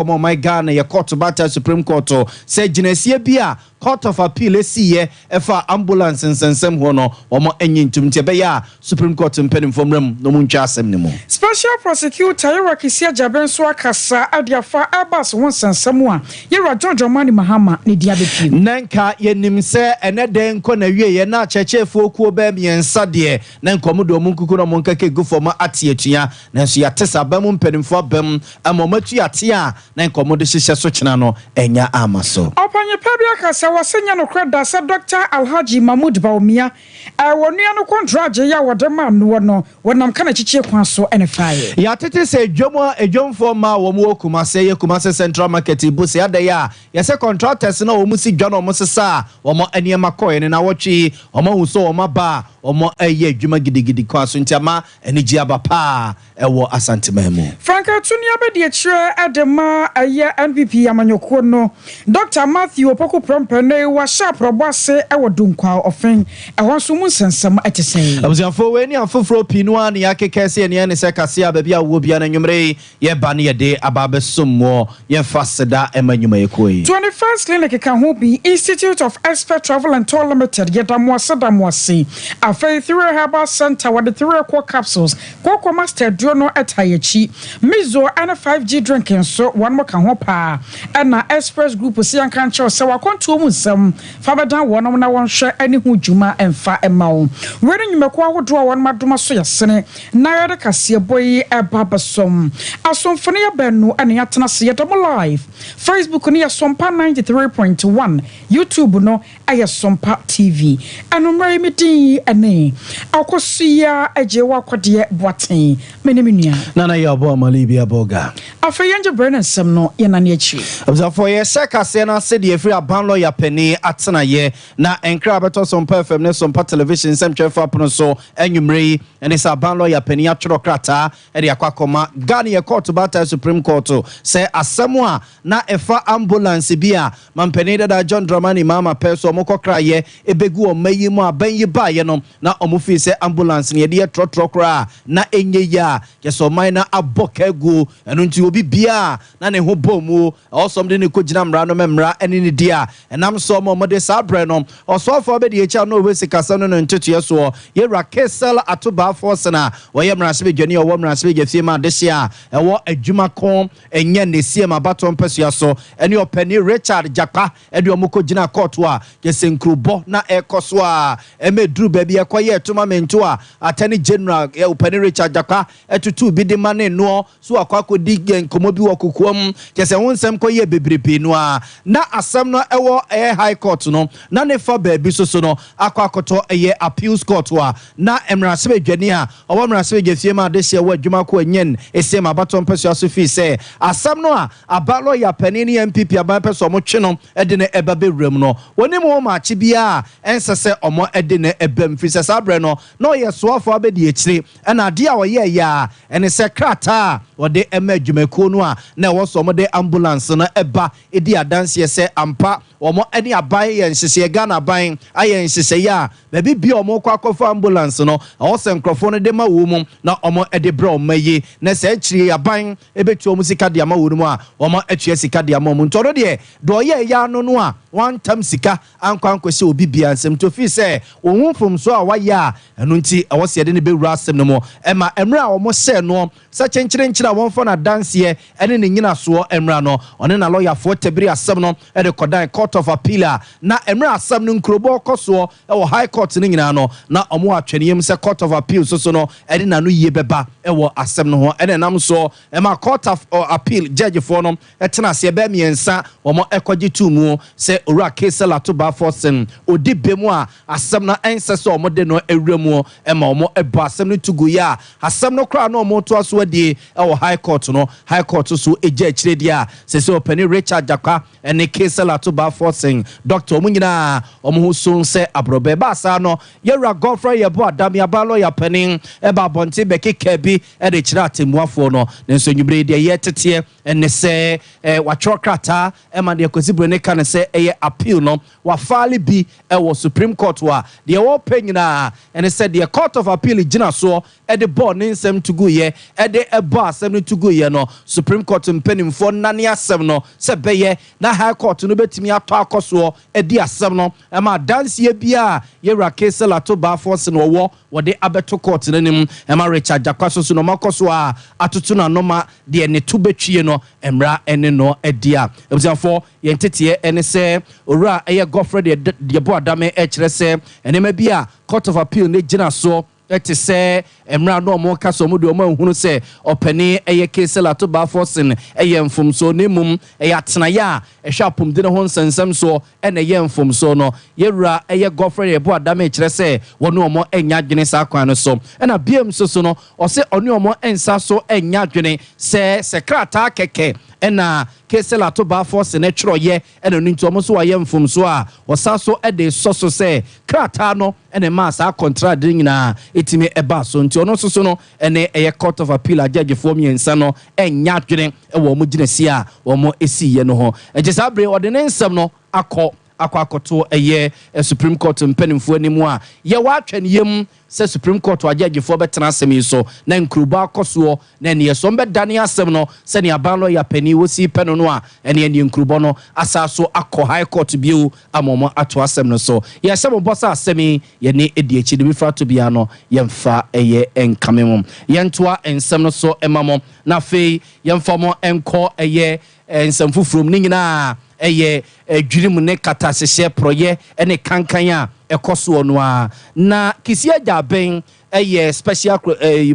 my Ghana ye court battle Supreme Court say Genesia bia Court of Appeal see efa ambulance nsensem ho no omo enyintum tebeya Supreme Court mpenim fomrem no muncha asem ne mo. Special Prosecutor Yera Kisia Jabenso akasa adiafa abas won sensem a Yera Jojo Mani Mahama ne dia bepi. Nanka yenim se eneden ko na wie ye na chechefo kuo ba miensa de na nkomodo mu nkuku no monkake gufoma atietua na so yatesa ba mu mpenimfo abam amomatu ate a na nkomodo hihye so kyena no enya amaso. Opanye pebia kasa wasenya no kreda se Dr. Alhaji Mahmoud Baumia wonua no kontraje ya wodema no no wonam kana chichie kwan so ene faye. Ya tete se dwomo edwomfo ma wo mu Kumase ye Kumase Central Market busi ada ya se contractors na wo mu si dwa no mo sesa wo mo aniema koye ne na wotwe wo mo huso wo ba omo eye dwuma gidigidi kwa so ntiama ene ji abapa ewo asantememu. Franka tunia be de chire adema aye NPP amanyoko no Dr. Matthew Opoku Prompene wa sharp robase ewo dunkwa ofen ehon so mu sensem etesen. Abuziafo we ni afoforo pinu an yakekese ne se kase ababia wo bia na nwumre ye ba ne ye de ababe sommo ye faseda emanyuma ekoi. 21st clinic ka ho bi Institute of Expert Travel and Tour Limited ye damwase afei through herbal center with the 3 core capsules koko master no etayechi mizo and 5G drinking so one more kan ho pa na express group si anka nche se wakonto mu nsam fabadan wonom na wonhwe ani hu djuma emfa emawo were nyimeko ahodo a won madoma so yesene na yade kase boyi ebabasom asomfone ya benu ane yatena se yedom live Facebook ni ya Sompa 93.1 YouTube no aye Sompa TV anomre meti ane akosia ejewa kwade boaten menemia nana ya bo amalibi aboga afeyenje Brennan sem no ye na ne achi abzafo ye sekase na se de free aban lawyer penny atena ye na enkra beto Sompa FM ne Sompa television sem chefa pono so enwumre ene sa aban lawyer penny atworo krata e de akwakoma Ghana ye court battle Supreme Court se asemu a na efa ambulance bia mampeni da John Dramani mama peso mokokra ye ebegu o mayi mu aban yi ba ye no na omufi se ambulance ne de trotro kra na enye ya ye so man na abokegu enu nti obi bia na ne ho bomu osomde ne kogina mra no memra ene ne dia enam so mo de sabre no osofo be de echa no we sikasa no ntetu so ye rakesel atoba force na wo ye mra se be dwani wo mra se be gefie ma de sia ewo adwuma kon enye ne sie ma baton pesua so ene opani Richard Japa e de omukogina court a ye senkrubo na ekoso a emedru ba bia koye tournament a attorney general e opani Richard Japa etutu bi de mane no so akwakodi nkomo bi wokokuom kese wonsem koye bebrepe no a na asem no ewo high court no na ne fa ba bi so no akwakoto eye appeals court a na emrasebe dwani a owo mrasebe gefie ma de hye wo adwuma ko enyen ese ma baton pesua so fi se asem no a abalo ya panini MPP aban peso mo twe no de ne eba bewrem no woni mo ma achi bia ensese omo de ne ebam fi se sabre no no ye soafo abedi ekire na ade a woye ya ene se krata wode ema adwumako no a na wo so mo de ambulance na eba edi adanse se ampa omo eni aban ye nhese Ghana aban aye nhese ya ba bibia omo kwa akofo ambulance no wo se nkrofo no de ma wo mu na omo de bra omaye na se akiri aban ebetu omo sika de ama wo mu a omo atue sika de ama omo ntoro de do ye ya no no a one time sika ankwankwese obi bia nsem to fi se ohunfom so a waye a enu nti awo se de ne bewura asem no mo ema emra a omo se no sa chenkyere wonfo na dance ene ne nyina so emra no one na lawyer for tebiri asem no e de kodan court of appeal na emra asem no nkrobo koso e wo high court ne nyina no na omo atweneyem se court of appeal so no e de na no yie beba e wo asem no ho ene nam so e ma court of appeal judge for no e tena se be miensa omo ekwaje tumu se ora case la to ba forcing odi bemu a asem na ense so omo de no ewremu e ma omo e ba asem no tugu ya asem no kra no omo to aso die e wo high court no high court so eje akire dia se opani Richard Japa ene case la to ba forcing doctor omunyina omo so se abrobe ba sa no no yɛwura Godfrey yɛbo adam yɛba lawyer panin ɛba abɔnten bɛkeka bi ɛde kyerɛ atemmuafoɔ no nanso nwumire deɛ yɛteteɛ ɛne sɛ watwerɛ krataa ɛma deɛ Kwesi ne ka ne sɛ ɛyɛ appeal no wafaale bi ɛwɔ Supreme Court wa deɛ wɔpɛ nyinaa ɛne sɛ deɛ Court of Appeal gyina soɔ ɛde bɔɔ ne nsɛm to guyɛ ɛde ɛbɔ asɛm no to guyɛ no Supreme Court mpanimfoɔ nane asɛm no sɛ bɛyɛ na High Court no bɛtumi atɔ akɔsoɔ ɛdi asɛm no ɛma danseɛ bia yɛwura case lato baafoɔ se no wɔde abɛto court no nim ɛma Richard Jakwa so no makɔso a atoto na noma deɛ ne to betwie no emra ɛne no ɛdia ebusiafo yɛn teteɛ ɛne sɛ owura ɛyɛ Godfrey deɛ bo adame ɛkyerɛ sɛ ɛnema bi a Court of Appeal ne gyina so ɛte sɛ emra no ɔmo ka so ɔmo de ɔmo ahunu sɛ ɔpɛni ɛyɛ case lato baafoɔ sen ɛyɛ mfomso ne mum ɛyɛ atenaya a ɛhwɛ apomde ne ho nsɛnsɛm so ɛna ɛyɛ mfomso no yɛwura ɛyɛ Godfrey deɛ bo adame kyerɛ sɛ wɔne ɔmo ɛnya adwene saa kwan no so ɛna BM so no ɔsɛ ɔne ɔmo ɛnsa so ɛnya adwene sɛ krataa kɛkɛ ɛna case lato baafoɔ sen ɛtwerɛyɛ ɛna no nti ɔmo so wɔyɛ mfomso a wɔsa so ɛde sɔ so sɛ krataa no ɛna ma saa contract nyinaa etimi ɛba so nti ɔno so no ɛne ɛyɛ Court of Appeal agyagefoɔ mmiɛnsa no ɛnya adwene ɛwɔ ɔmo gyina si a ɔmo esi yɛ no ho ɛgye saa bere ɔde ne nsɛm no akɔto ɛyɛ Supreme Court mpanimfoɔ anim a yɛwɔ atwɛn yam sɛ Supreme Court agyagefoɔ bɛtena asɛm yi so na nkuruba akɔsoɔ na ne yɛsom bɛdane asɛm no sɛ ne aban lawyer pani wɔsi pɛ no a ɛne ne nkurubɔ no asa so akɔ High Court bio amɔmɔ ato asɛm no so yɛsɛ mo bɔ sɛ asɛm yi yɛne edi akyi de bi fra to bia no yɛmfa ɛyɛ ɛnkame mo yɛntoa nsɛm no so ɛma mo na afei yɛmfa mo ɛnkɔ ɛyɛ nsɛm foforom ne nyinaa ɛyɛ dwirim ne kata hyehyɛ proyɛ ɛne kankan a ɛkɔsoɔ no a na kisia gyaben ɛyɛ special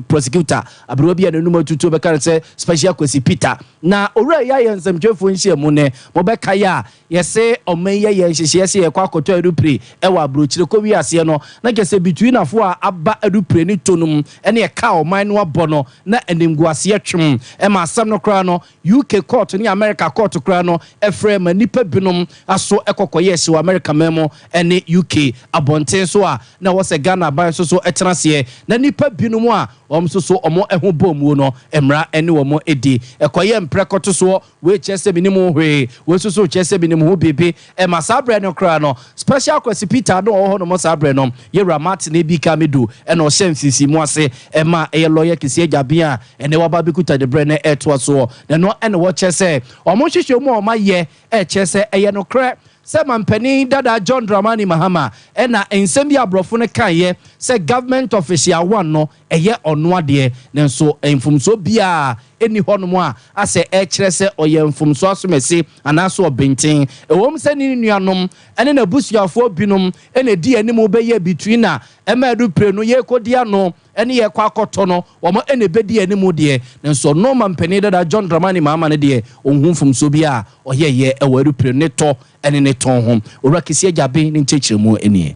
prosecutor abrewa bi ananum atutu bɛka ne sɛ special Kwesi Peter na owura yɛ nsɛmtwefo nhyiamu mu ne mobɛka yɛ a yɛsɛ ɔman yɛ nhyehyɛ sɛ yɛkɔ akɔtɔ adupre ɛwɔ abrokyire kɔ wiase no na kɛsɛ between afo a aba adupre ne tonum ɛne ɛka ɔman no abɔ no na animguaseɛ twem ɛma asɛm no koraa no UK court ne America court koraa no ɛfrɛ ma nipa binom aso ɛkɔkɔyɛ ɛhyew America memo ɛne UK abɔnten so a na wɔsɛ Ghana ban so ɛtena seɛ na nipa binom a so ɔmo ɛho bɔmu no emra ɛne wɔmo edi ɛkɔyɛ mprɛkɔto so we kyɛsɛ binimu hwe we so kyɛsɛ binimu ho bebe ɛma sabre no kra no special Kwesi Peter no ɔhɔ no mo sabre no yɛwura Martin ebi ka medu ɛna ɔhyɛ mfisi mu ase ɛma ɛyɛ lawyer kisi agabia ɛne waba bikuta de bre ne ɛtoa so na no ɛne wɔ kyɛsɛ ɔmo hwehwɛ mu a ɔma yɛ ɛkyɛsɛ ɛyɛ no kra sɛ mampani dada John Dramani Mahama ɛna nsɛm bi abrɔfo no kaeɛ sɛ government official one no ɛyɛ ɔno adeɛ nanso mfomso bia ɛni hɔ no mu a asɛ ɛkyerɛ sɛ ɔyɛ mfomso asomɛse anaasɛ ɔbɛnten ɛwɔm sɛ ne nuanom ɛne n'abusuafoɔ binom ɛna di anim bɛyɛ between na ɛma adupre no yɛkɔdi ano ɛne yɛkɔ akɔtɔ no wɔn ɛna bɛdi anim deɛ nanso no mampani dada John Dramani Mahama ne deɛ ɔhu mfomso bia ɔyɛyɛ ɛwɔ adupre ne tɔ ɛne ne tɔn ho owura kesi agyabe ne nkyɛkyerɛmu ɛnie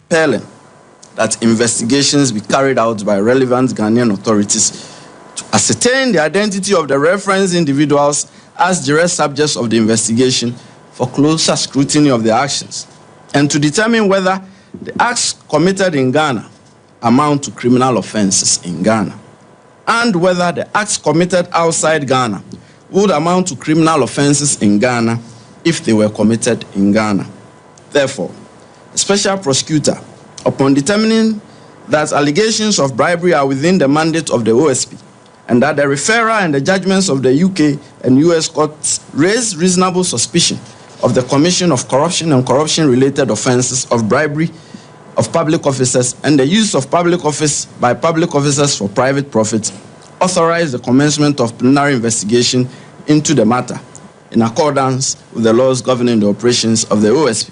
that investigations be carried out by relevant Ghanaian authorities to ascertain the identity of the referenced individuals as direct subjects of the investigation for closer scrutiny of their actions, and to determine whether the acts committed in Ghana amount to criminal offenses in Ghana, and whether the acts committed outside Ghana would amount to criminal offenses in Ghana if they were committed in Ghana. Therefore, the special prosecutor, upon determining that allegations of bribery are within the mandate of the OSP, and that the referral and the judgments of the UK and US courts raise reasonable suspicion of the commission of corruption and corruption-related offenses of bribery of public officers and the use of public office by public officers for private profit, authorize the commencement of plenary investigation into the matter in accordance with the laws governing the operations of the OSP.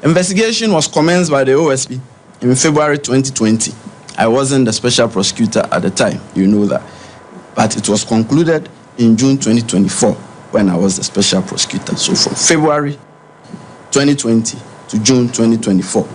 Investigation was commenced by the OSP in February 2020. I wasn't the special prosecutor at the time, you know that. But it was concluded in June 2024 when I was the special prosecutor. So from February 2020 to June 2024.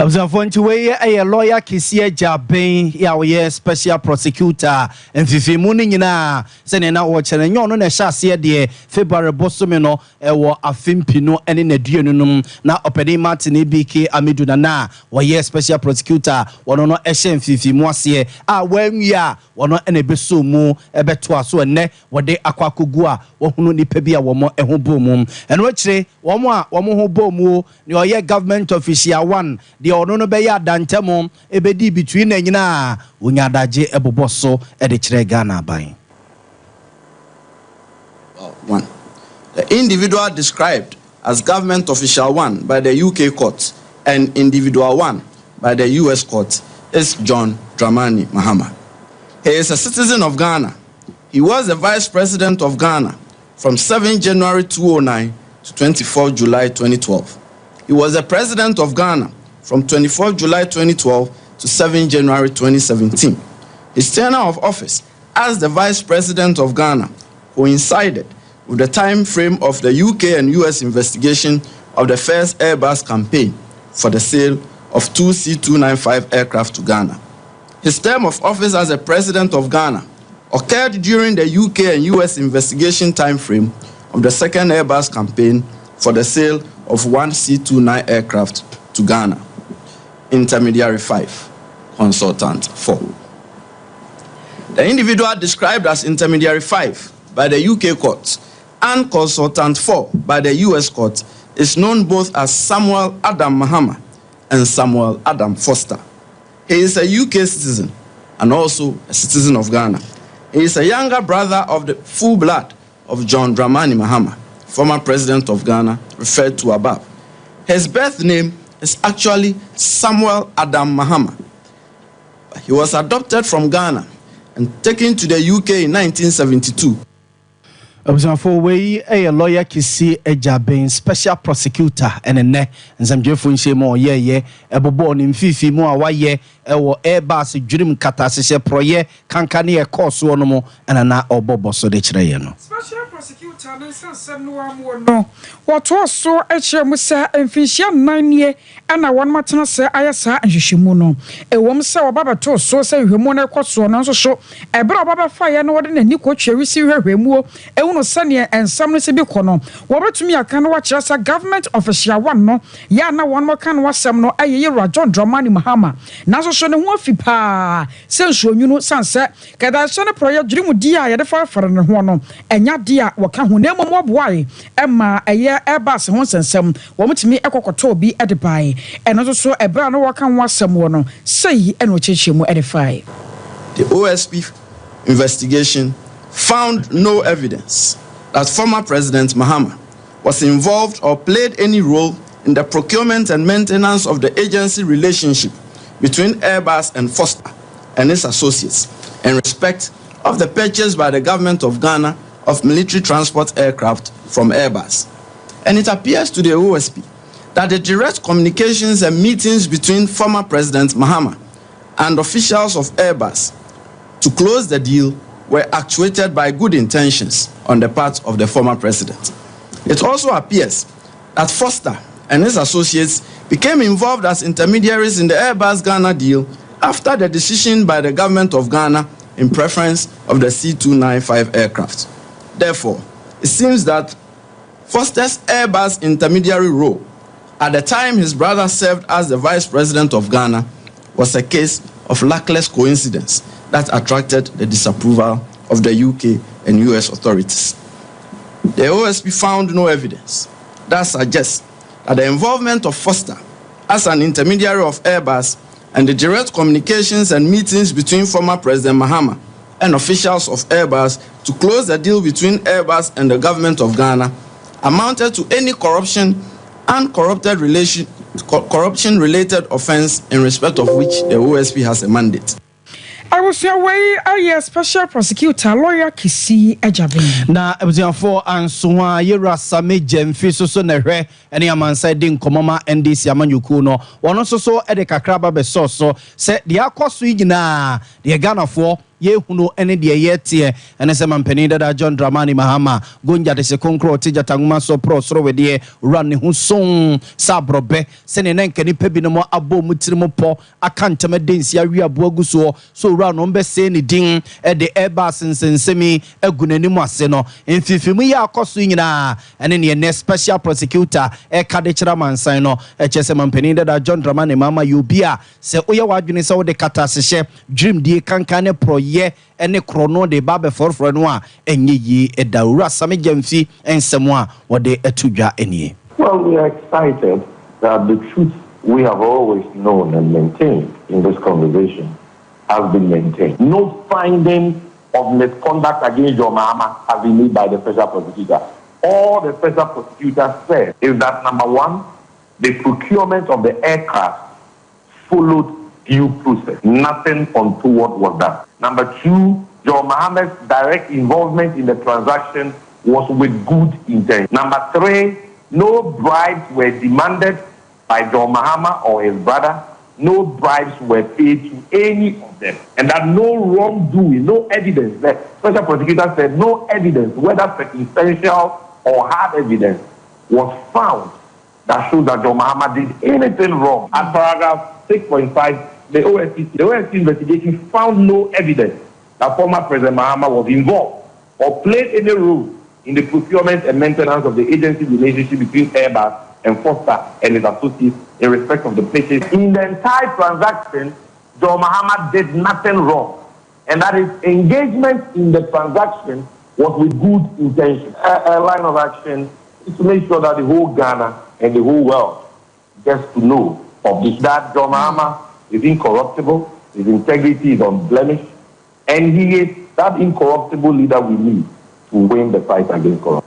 Abusafo nti we a lawyer Kisia Jaben ya we special prosecutor mfifimu ni nyina se ne na wo chere nyo no na hyase de February bosome no wo afimpi no ene na duenunum na opedi Martin BK Amidu na wo special prosecutor wono no ehye mfifimu ase a wanwia wono ene beso mu ebeto aso ene wode akwakogu a wo hunu nipa bi a wo mo eho bomu eno akire wo mo a wo mo ho bomu ne oye government official 1 the ono no be ya dantemo ebedi between na nyina onyadaje eboboso e de kire Ghana ban. 1. The individual described as government official 1 by the UK court and individual 1 by the US court is John Dramani Mahama. He is a citizen of Ghana. He was the vice president of Ghana from 7 January 2009 to 24 July 2012. He was the president of Ghana from 24 July 2012 to 7 January 2017. His tenure of office as the Vice President of Ghana coincided with the time frame of the UK and US investigation of the first Airbus campaign for the sale of 2 C-295 aircraft to Ghana. His term of office as the President of Ghana occurred during the UK and US investigation time frame of the second Airbus campaign for the sale of 1 C-29 aircraft to Ghana. Intermediary 5, Consultant 4. The individual described as Intermediary 5 by the UK court and Consultant 4 by the US court is known both as Samuel Adam Mahama and Samuel Adam Foster. He is a UK citizen and also a citizen of Ghana. He is a younger brother of the full blood of John Dramani Mahama, former president of Ghana, referred to above. His birth name is actually Samuel Adam Mahama. He was adopted from Ghana and taken to the UK in 1972. Abusafo we a lawyer Kisi Jaben special prosecutor ene nzamjefo nhemo ye ebobo ni mfifi mu a waye ewo Airbus dwurim kata sese proye kankane e course wono mo na obobo so de kire ye no special prosecutor ne sensem no amu no woto so e kire mu sa mfihia nanye ana won matena se ayesa nhwehwemu no ewom se obaba to so se hwemu na ekoso no so ebra obaba fa ye no wode na ni ko twewisi hwehwemu no sane ensam no se bi kono wo betumi aka no wa kire sa government official 1 no ya na won mo kan wasem no ayeye John Dramani Mahama na so ne ho afi pa senso onwunu sanse kada so ne project dwirimu di a ye de fa ne ho no enya di a wo ka ho na emom oboae ema eye Airbus ho sensem wo mutumi ekokoto bi edibai eno so ebra no wo kan wasem wo no sei eno chechemu edify. The OSP investigation found no evidence that former President Mahama was involved or played any role in the procurement and maintenance of the agency relationship between Airbus and Foster and its associates in respect of the purchase by the government of Ghana of military transport aircraft from Airbus. And it appears to the OSP that the direct communications and meetings between former President Mahama and officials of Airbus to close the deal were actuated by good intentions on the part of the former president. It also appears that Foster and his associates became involved as intermediaries in the Airbus Ghana deal after the decision by the government of Ghana in preference of the C-295 aircraft. Therefore, it seems that Foster's Airbus intermediary role at the time his brother served as the vice president of Ghana was a case of luckless coincidence that attracted the disapproval of the UK and US authorities. The OSP found no evidence that suggests that the involvement of Foster as an intermediary of Airbus and the direct communications and meetings between former President Mahama and officials of Airbus to close the deal between Airbus and the government of Ghana amounted to any corruption and corruption-related offense in respect of which the OSP has a mandate. I was away a special prosecutor lawyer Kisi Ejaben. Na ebuzianfo ansoa yera same jemfi so na hwe ene amansa din komoma NDC amanyuku no wono so e de kakraba be so se de akoso yina de Ghanafo ye hunu ene de yetie ene se mampani dada John Dramani Mahama gonja de se konkro tija tanguma so pro soro wedie run hu son sabrobe se ne nanka ni pebi no mo abo mutiri po akantama densi awi aboagu so run on be se ni din e de eba sensensemi agunani mu ase no mfifimu ya akoso nyina ene ne special prosecutor e kade chira mansan no e chese mampani dada John Dramani Mahama yobia se oye wadwene se wo de kata sehye dream die kankane proye ene krono de babe forfro no a enye yi edawura same jamfi ensemo a wo de atudwa enie. Well, we are excited that the truth we have always known and maintained in this conversation has been maintained. No finding of misconduct against your mama has been made by the special prosecutor. All the special prosecutor said is that, number one, the procurement of the aircraft followed due process. Nothing untoward was done. Number two, John Mohammed's direct involvement in the transaction was with good intent. Number three, no bribes were demanded by John Mohammed or his brother. No bribes were paid to any of them. And that no wrongdoing, no evidence. The special prosecutor said no evidence, whether circumstantial or hard evidence, was found that shows that John Mohammed did anything wrong. At paragraph 6.5, the OSC investigation found no evidence that former President Mohammed was involved or played any role in the procurement and maintenance of the agency relationship between Airbus and Foster and his associates in respect of the purchase. In the entire transaction, John Mohammed did nothing wrong, and that his engagement in the transaction was with good intention. A line of action is to make sure that the whole Ghana and the whole world gets to know of this, that John Mohammed is incorruptible, his integrity is unblemished, and he is that incorruptible leader we need to win the fight against corruption.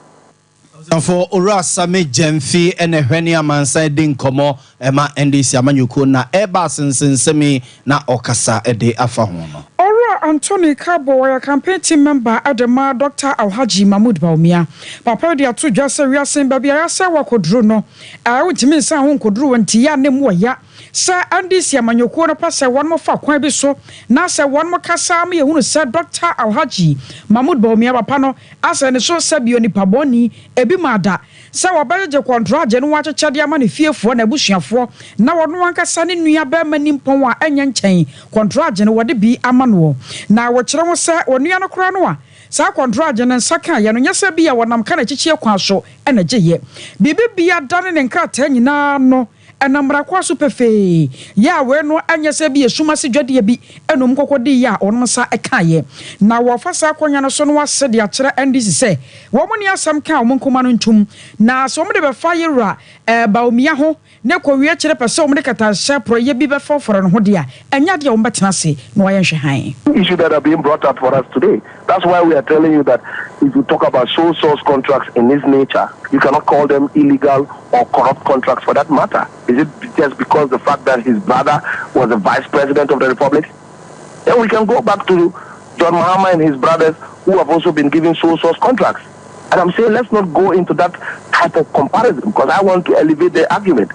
For Urasame Jemfi and a Henia Mansai Din Komo, Emma and this Yamanyuko na Ebas and Sensemi na Okasa a de Afahono. Ora Anthony Cabo, a campaign team member at the Dr. Alhaji Mahmoud Baumia. Papa, they are two just a real same baby. I say what could Druno. I would mean someone could ruin Tia Nemoya. Sir Andy Siamanyoko na pass one more for quite so. Now, sir, one more Kasami, who said Dr. Alhaji Mahmoud Baumia Pano, as an so Sabioni Paboni, Ebimada. Sir, I better the contract and watch a Chadiamani fear for an abushia for. Now, one Cassani Nia Berman Pomwa and Yan Chain, contract and what it be a manual. Now, what you say, or Niano Cranoa. Sa contract and Saka, Yan Yasabia, when I'm kind of chichi quaso, and a jay. Bibi be a done and cat, no. Enambra kwa superfe ya we no anya se bi esuma se dwade bi enum kokodi ya onum sa ekaye na wo fasa akonya no so no wase de akere NDC se wo mo ni asam ka wo nkoma no ntum na so mo de be fa yera baomia ho ne ko wi akere pese wo mo de kata sha pro ye bi be foforo no ho de a enya de wo betena se no wa yenhwe han issue that are being brought up for us today. That's why we are telling you that if you talk about sole source contracts in this nature, you cannot call them illegal or corrupt contracts for that matter. Is it just because the fact that his brother was the vice president of the republic? Then we can go back to John Mahama and his brothers who have also been given sole source contracts. And I'm saying let's not go into that type of comparison because I want to elevate the argument.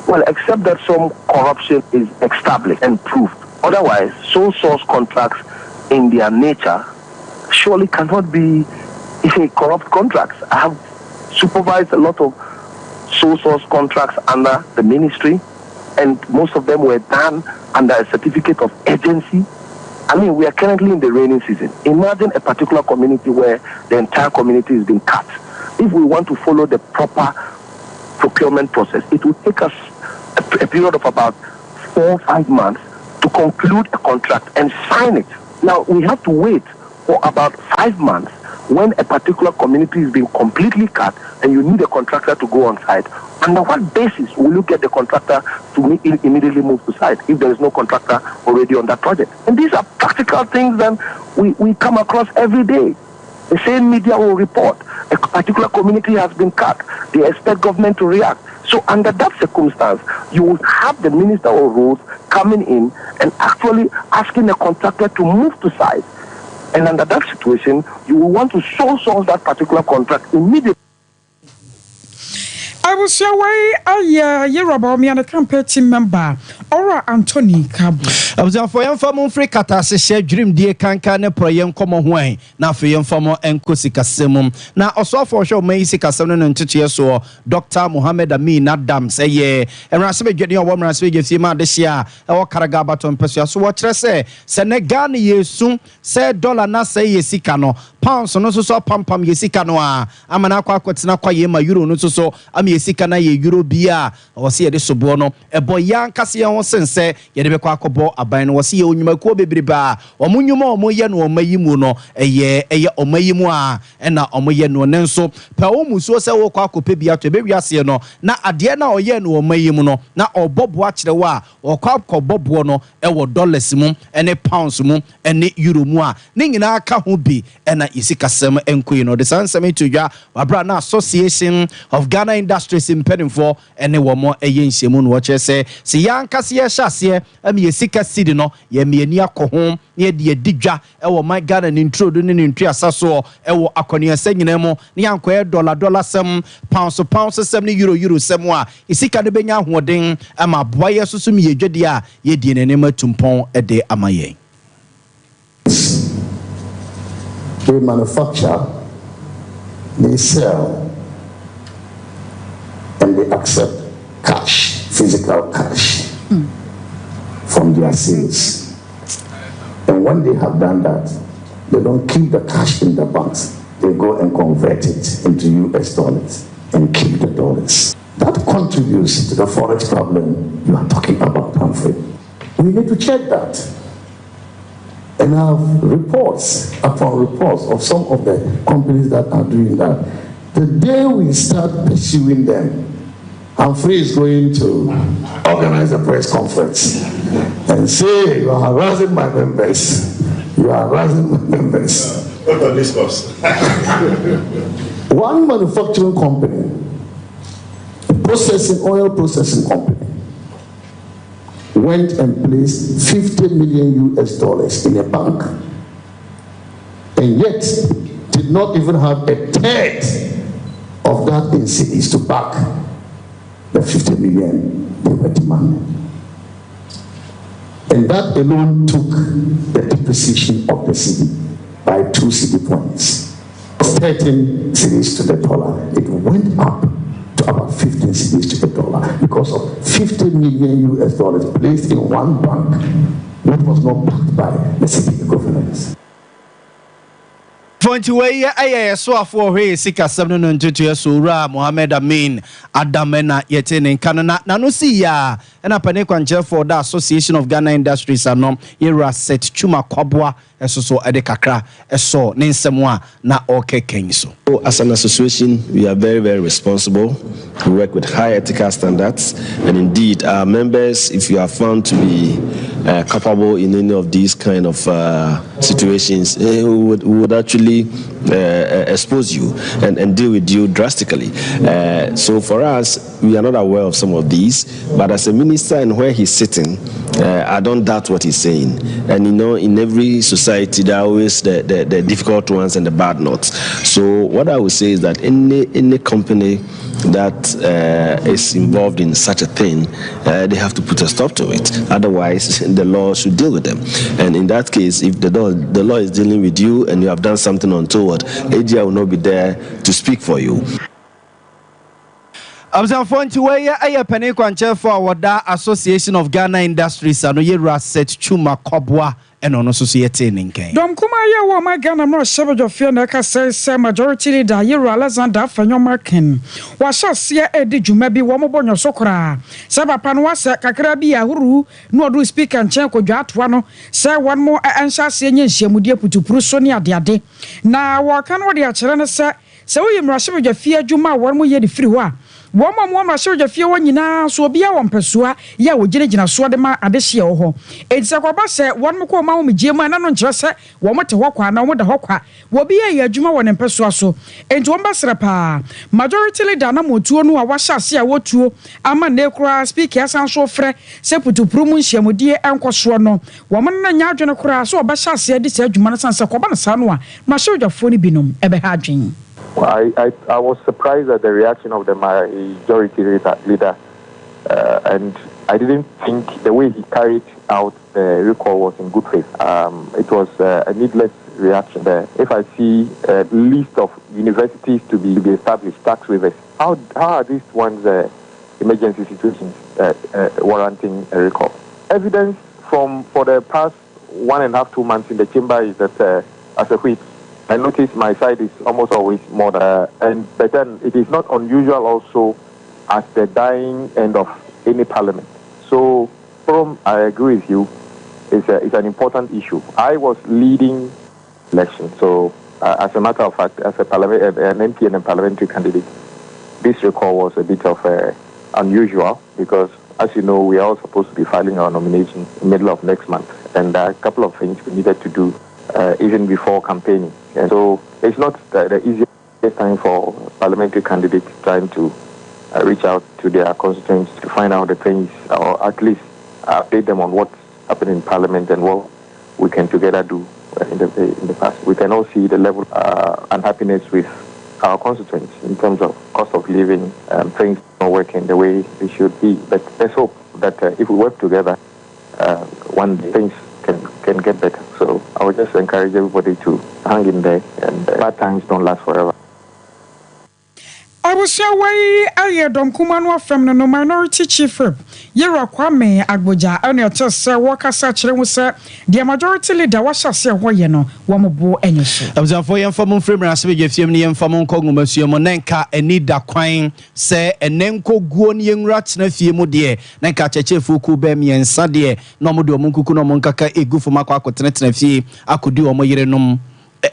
Well, except that some corruption is established and proved. Otherwise, sole source contracts in their nature surely cannot be corrupt contracts. I have supervised a lot of sole source contracts under the ministry, and most of them were done under a certificate of agency. I mean, we are currently in the rainy season. Imagine a particular community where the entire community is being cut. If we want to follow the proper procurement process, it will take us a period of about 4 or 5 months to conclude a contract and sign it. Now, we have to wait for about 5 months when a particular community is being completely cut and you need a contractor to go on site. Under what basis will you get the contractor to immediately move to site if there is no contractor already on that project? And these are practical things that we come across every day. The same media will report a particular community has been cut. They expect government to react. So under that circumstance, you will have the Minister of Roads coming in and actually asking the contractor to move to site. And under that situation, you will want to sole source that particular contract immediately. Abusia way Yeroba me and a campaign team member Ora Anthony Kabu. Abusia for young family free kata se share dream die kanka ne proyem komo hwan na for young family enko sikasemum na oso for show me sikasem no ntete so Dr. Mohammed Amin Adam say ye enrase be dwede owo mrase be gefie ma de hia e wo karaga baton pesua so wo kire se ne Ghana yesu se dollar na say ye sika no pounds no so pampam ye sika no a amana kwa kwetena kwa ye ma euro no so am ye sika na ye euro bia o se ye de sobo no e boy yankase ye ho sense ye de be kwa akobo aban no wo se ye onwumakuo bebreba o munwuma o moye no o mayimu no eye omayimu a e na o moye no ne nso pa wo musuo se wo kwa akope bia to be wiase no na ade na o ye no o mayimu no na obobo a kire wa o kwa akobobo no e wo dollars mu ene pounds mu ene euro mu a ne nyina aka ho bi e na isikasem enkoyi no de sansem to dwa wabra na Association of Ghana Industries in Penifo ene wo mo eye nhyiemu no wo kire se yankase ye hyase am ye sika sidi no ye mieni akoho ye de digwa e wo my Ghana ni introdu ni ntwi asaso e wo akoni asa nyina mu ne yankoe dollar sem pounds sem ni euro sem a isika de benya hoden ama boa ye susu mi ye dwede a ye die ne matumpon e de amaye. They manufacture, they sell, and they accept cash, physical cash, from their sales. And when they have done that, they don't keep the cash in the banks. They go and convert it into US dollars and keep the dollars. That contributes to the forex problem you are talking about, Humphrey. We need to check that. And I have reports upon reports of some of the companies that are doing that. The day we start pursuing them, Humphrey is going to organize a press conference and say, you are harassing my members. You are harassing my members. What on this course? One manufacturing company, oil processing company, went and placed 50 million US dollars in a bank, and yet did not even have a third of that in cities to back the 50 million they were demanding. And that alone took the depreciation of the city by 2 city points. 13 cities to the dollar. It went up to about 15 cities to the dollar because of 50 million US dollars placed in one bank that was not backed by the city governments. 20 so afọ he sika 722 so ra Mohammed Amin Adamena yetene kanana na no si ya na pane kwanche for the Association of Ghana Industries anom yera set chuma kwabwa eso ede kakra eso ne nsemo na okeken so. As an association, we are very, very responsible. We work with high ethical standards, and indeed, our members, if you are found to be capable in any of these kind of situations, we would actually expose you and deal with you drastically. So for us, we are not aware of some of these, but as a minister and where he's sitting, I don't doubt what he's saying. And you know, in every society, there are always the difficult ones and the bad notes. So what I would say is that any company that is involved in such a thing, they have to put a stop to it. Otherwise, the law should deal with them. And in that case, if the law is dealing with you and you have done something untoward, AGI will not be there to speak for you. Abzanfonti we aye pane kwanche for wada Association of Ghana Industries ano yera set chuma kobwa eno no society ninken dom kuma ye wo ma Ghana mo shebejo fie na ka say majority leader Yero Alexander Afenyomaken wa shase edi djuma bi wo mo bonyo sokora se papa no wase kakra bi ahuru no odu speaker nchen kodwa atoa no se won mo enhyase nye nhyiamudie putupuru so ne ade na wo ka no de a kire ne se wo yimra shebejo fie djuma won mo ye de free ho a Woma mwama shoja fie wanyina so bia wampesua ya wogirigina so de ma adehye wo ho edisa kwaba se won mko ma wo mejema na no nkyere se wo mote hokwa na wo de hokwa wo bia ya adwuma won mpesua so enti wo mbasra pa majority leader na motuo no a wahase a wotuo ama na ekura speaker asan so frɛ se putupuru mu nhyiamudie enkoso no wo mo na nya adwene kura so obahase ade se adwuma na sanse kwaba na sa no a ma shoja fo ni binom ebe ha adwen Well, I was surprised at the reaction of the majority leader, and I didn't think the way he carried out the recall was in good faith. It was a needless reaction there. If I see a list of universities to be established, tax waivers, how are these ones emergency situations warranting a recall? Evidence for the past 1.5 to 2 months in the chamber is that as a whip, I notice my side is almost always more but then it is not unusual also at the dying end of any parliament. So I agree with you, it's an important issue. I was leading election, so as a matter of fact, as an MP and a parliamentary candidate, this recall was a bit of unusual because, as you know, we are all supposed to be filing our nomination in the middle of next month, and there are a couple of things we needed to do even before campaigning. And so it's not the easiest time for parliamentary candidates trying to reach out to their constituents to find out the things, or at least update them on what's happening in Parliament and what we can together do in the past. We can all see the level of unhappiness with our constituents in terms of cost of living, things not working the way they should be. But let's hope that if we work together, one day things can get better. So I would just encourage everybody to hang in there, and bad times don't last forever. I was sure why I don't come on from the minority chief. You're a Kwame Agboja, and your just worker such was the majority leader was a say, why you know, one more any show. I was a for your former frame as we give you and from Congo, Monsieur Monenka, and need that quine, say, and Nenko Guon young rats, nephew, dear, Nanka Cheche Fuku, Bemi, and Sadie, no Modo Munkuno Monkaka, a goof for Macquaco, Tenetnefi, I could do a more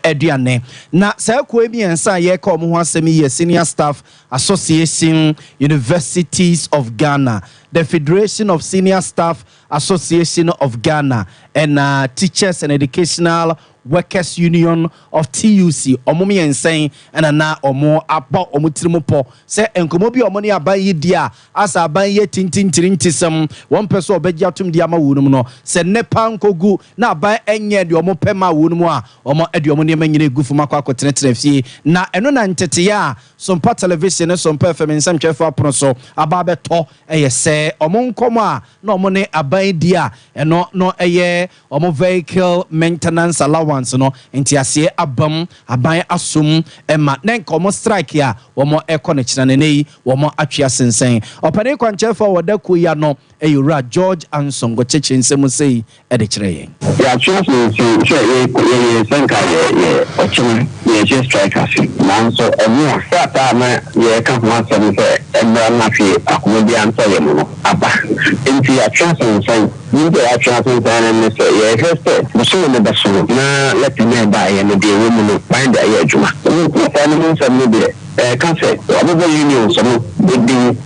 Ediane. Na sa kwemi ensa ye ko mo asemi ye Senior Staff Association Universities of Ghana, the Federation of Senior Staff Association of Ghana, and Teachers and Educational Workers Union of TUC. Omomi ensen and na omo aba omutirimopo se enkomo bi omoni aban yi dia asa aban ye tintintirintisem one person obegia tum dia ma wunum no se nepa nkogu na aban enye de omo pema wunum a omo ede omo ne manyine gufu makwa akotenetene fie na eno na ntete ya Sompa television ne Sompa FM nsam twefo apono so aba beto eye se omo nkomo a na omo ne aban dia eno no eye omo vehicle maintenance allowance no entiase abam aban asum ema nenka omo strike ya omo ekonechina nenei omo atwea sensen opane kwanchefo wodaku ya no eyura George Ansongo cheche nsemu sei ede kire yen ya chance ye senka ye ochima ye just strike us nanso emu sata na ye kan ma se se emra na fi akomobi ansa ye no aba enti ya chance nsen ni ya chance nsen na se ye first muso ne baso na let me buy and the woman find a year juma family some be cancer obo union some with the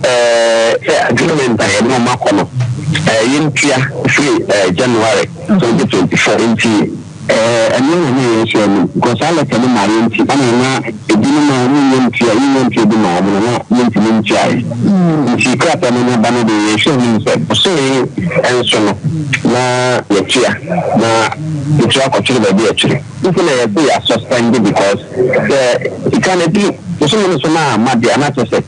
agreement by no makono yintia free January 2024 into and you because I let them marry into na edinu ma union to the mom na union chai she crap and na the show means so and so na yetia na it's a control by the actually if they are suspended because it can be so na mad and not say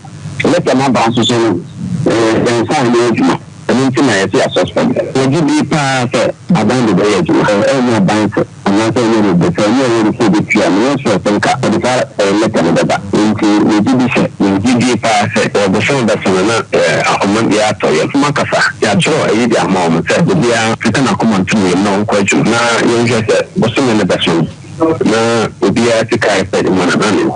let them bounce so then sign the I say suspended. Would you be part abandoned by it? Every bank, and not only the family, the piano, so think the car, let another into the GD pass or the show that's on the actor, Makasa, Yacho, a year moment, said the dear African common to me, no question. Now, you just was in the best room. Now, would be a character in one of them.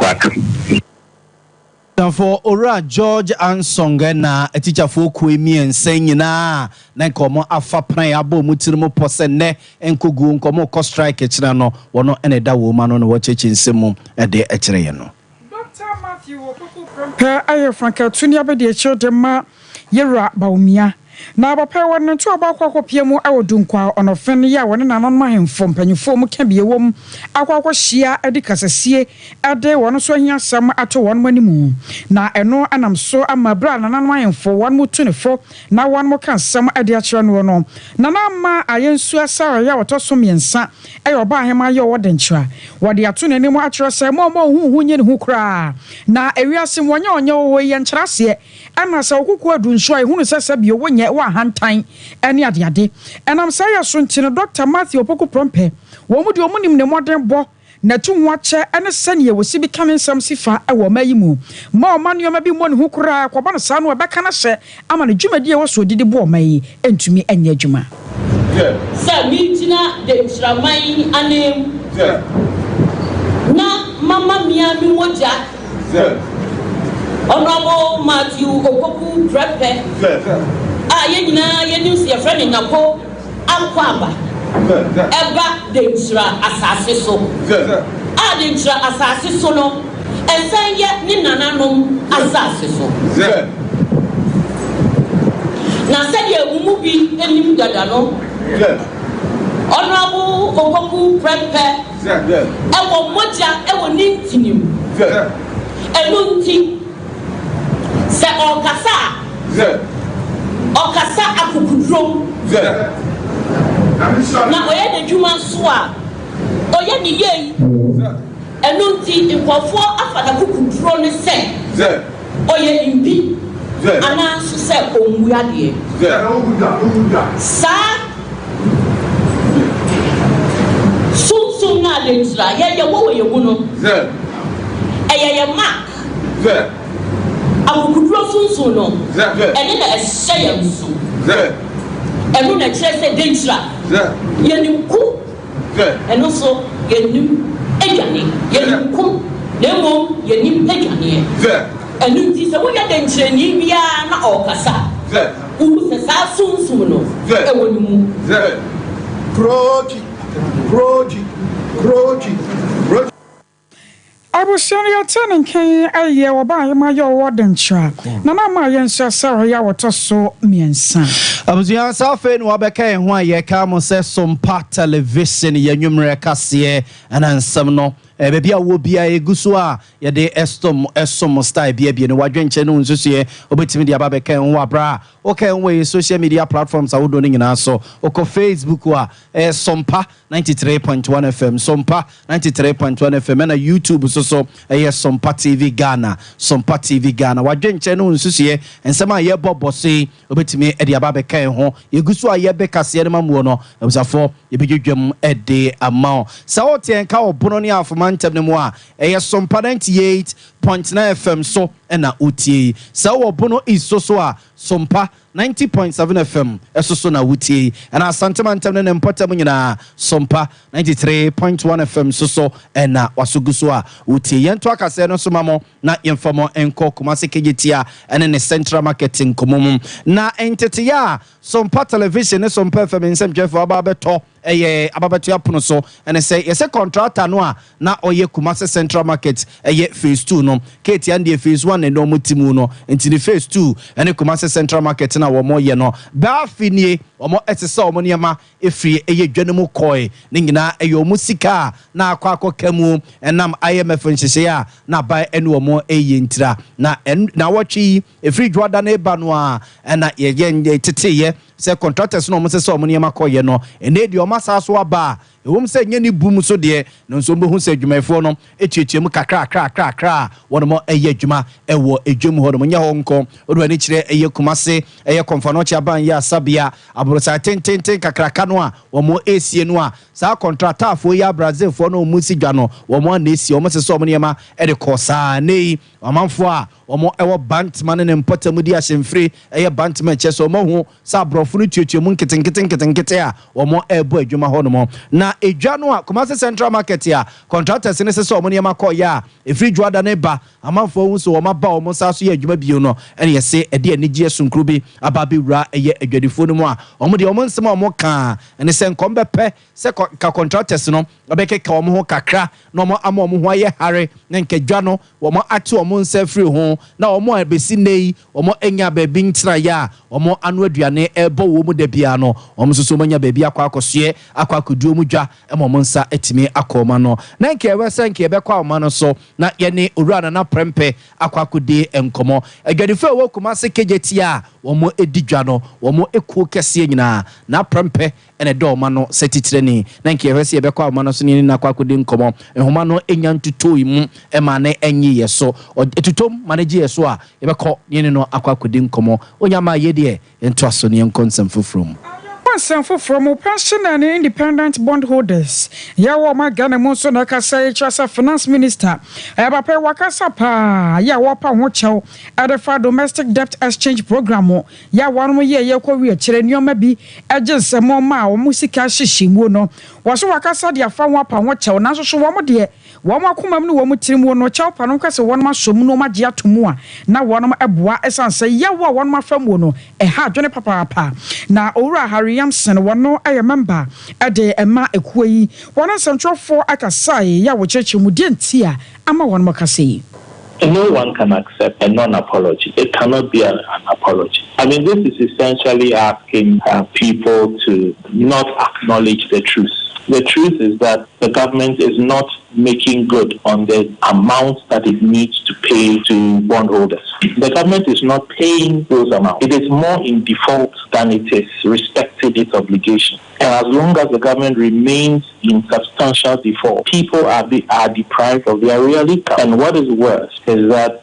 For Ora George Ansonga na a teacher for Quimi and saying na Nankomo Afa Pnayabo Mutirmo Posene and Kugu Nkomo Co strike Echano or no any da woman on watch in Simon at the Echreano. Dr. Matthew, I Franca Tunia by the children ma Yera Baumia. na papa won nto abakwa kopie mu awodunkwa onofen ya won nanon mahemfo mpanyufo mu ka biewom akwakwa hia adikasesie ade won so hia sam ato won manimu na eno anam so amabra nanon mahemfo won mu tunefo na won mu kan sam ade akire no na ma ayensu asara ya wotoso miensa eyoba ahema ye wodenchira wode ato nanimu akire se mo hu nye ne hu kra na ewiase wonye onye wo ye nkyerase ana sa okuku adunso ehunu sese bi wonye wa hantan ene ade enam sa ya so ntine Dr. Matthew Opoku Prompe wo mu de omunim ne moden bo na tu ho ache ene sane ye wosi bi kamen sam sifa e wo mayimu ma o manuoma bi mo ne hu kra kwaba no sa no e beka na hye ama ne dwumadi e wo so didi bo o mayi entumi anya adwuma sa mi tina de shramai anem na mama mia mi woja Honorable Matthew Opoku Prompe ye nyina ye news ye friend nyako akwaba eba de ntra asase so de ntra asase so no ensan ye ni nananom asase so na said ye mu bi enim dada no Honorable Opoku Prompe ewo moja ewo nintinim enunti se okasa akukudrom na oye de dwuma so a oye ni yei enunti nkofo afada kukudro ne se oye imbi ana so se onwuade sa sum na de tra ye wo ye wu no ye mark akukudro sunsun no ene na ehye yamsu enu na kire se dentra yenimku enu so yenim edwane yenimku nemo yenim edwane enu ti se wo ya dentre ni bia na okasa wu se sa sunsun no ewonimu proji Abusiani ya tenen kan aye oba ye ma yo wodenchra na na ma ye nso sare ya wotoso miensa abusiani safe no abeka ho aye ka mo se Sompa television ye nwumre kase anansam no bebi a wo bia eguso a ye de esom style bia ne wadwenche no nsusuye obetimi de ababeka ho abra okay we social media platforms awodo ne nyina so oko Facebook a Sompa 93.1 FM Sompa 93.1 FM na YouTube so Sompa TV Ghana wadwenche no nsusuye ensem a ye bobose obetimi de ababeka ho eguso a ye bekase ne mamuo no abusafo ye bedwedwam de amount sa otien ka obono ne afoma ntem ne mo a Sompa 98.9 FM so na utie sa obono isoso a Sompa 90.7 FM esoso na utie na asantema ntem ne mpotam nyina Sompa 93.1 FM so na wasuguso a utie yento akase no so mamo na yemfamo enko Kumasi kejetia ene ne Central Marketing komum na entity ya Sompa television ne Sompa FM nsem dwefo ababeto ababeto apono so ene say yese contractor no a na oye Kumasi Central Market phase 2 no keti ande phase 1 no mutimu no enti phase 2 ene Kumasi Central Market na wo moye no ba finie omo etese omo niema efri dwanemu koi ne nyina omo sika na akwa kamu enam IMF nhyehyɛ a na ba enu omo ntira na watchi efri dwada na eba no a na ye teteye se contractors no omo se omo niema koye no ene de omo asaso aba ewom se nya ni bum so de no nso mbo hu se adwumayfo no echiechiem kakra wono mo adwuma ewo edwum ho no nya ho nko odo ani kire Kumasi konfano chi aban ya sabia abrosa tenten kakraka no a womo esie no a sa contractor afo ya Brazil fo no musi dwa no womo na esie womo se so omo niema e de kosa nei amanfo a womo ewo bantman ne mpotamu di asemfre bantman che so mo hu sa abrofo no tuetuemu nkete a womo ebo adwuma ho no mo na edwa no a Kumasi Central Market ya contractors ne se so omo niema koya efri dwada ne ba amanfo hu so womo ba womo sa so ya adwuma bio no ene yese ede anigye sunkrubi ababe wura adwadifo no mu a omo de omo nsem omo ka ene se nkom bepe se ka contractors no obeke ka omo ho kakra no omo ama omo ho aye hare ne nkadwa no womo ate omo wɔn nsa free ho na wɔn a besi nei wɔn enya baabi ntena ya wɔn anu aduane ɛbɔ wɔn da bia no wɔn nso so manya baabi akɔsoɛ akɔakoduo mu dwa ɛma wɔn nsa etimi akɔma no na nke ɛwɛ sɛ nke ɛbɛkɔ awoma no so na yɛne owura na prempe akɔakode nkɔmɔ adwadifo ɛwɔ Kumase kejeti a wɔn edi dwa no wɔn ekuo kɛseɛ nyinaa na prempe ɛna ɛdɔ ɔma no sɛ titire ni na nke ɛwɛ sɛ yɛbɛkɔ awoma no so ne na akɔakode nkɔmɔ nhoma no enya ntuto yi mu ɛma ne enyi yɛ so etutom manage yɛ so a yɛbɛkɔ ne no akɔakode nkɔmɔ onyama yɛ deɛ yɛnto aso ne yɛnkɔ nsɛm foforɔ mu from pension and independent bondholders. Yawa Magana Monso Nakasa, Chasa Finance Minister. Abape Wakasa Pa, Yawapa Wachow, at the domestic debt exchange program. Ya 1 year, Yako, Chilenio maybe, agents a more mao, Musika Shishimono. Was Wakasa, the Afawapa Wachow, Naso Wama dear. Wama Kumam no Womutim no chow panukas, one ma sumuno magia to mua. Now one of Abua Essan say, Yawa, one ma famuno, a hard Johnny Papa. Now, Ora Harry Yamson, one no I remember a day a ma equi, one and central for Akasai, Yawa Church Mudin Tia, Ama one Makasi. No one can accept a non-apology. It cannot be an apology. I mean, this is essentially asking people to not acknowledge the truth. The truth is that the government is not making good on the amount that it needs to pay to bondholders. The government is not paying those amounts. It is more in default than it is respecting its obligation. And as long as the government remains in substantial default, people are deprived of their real income. And what is worse is that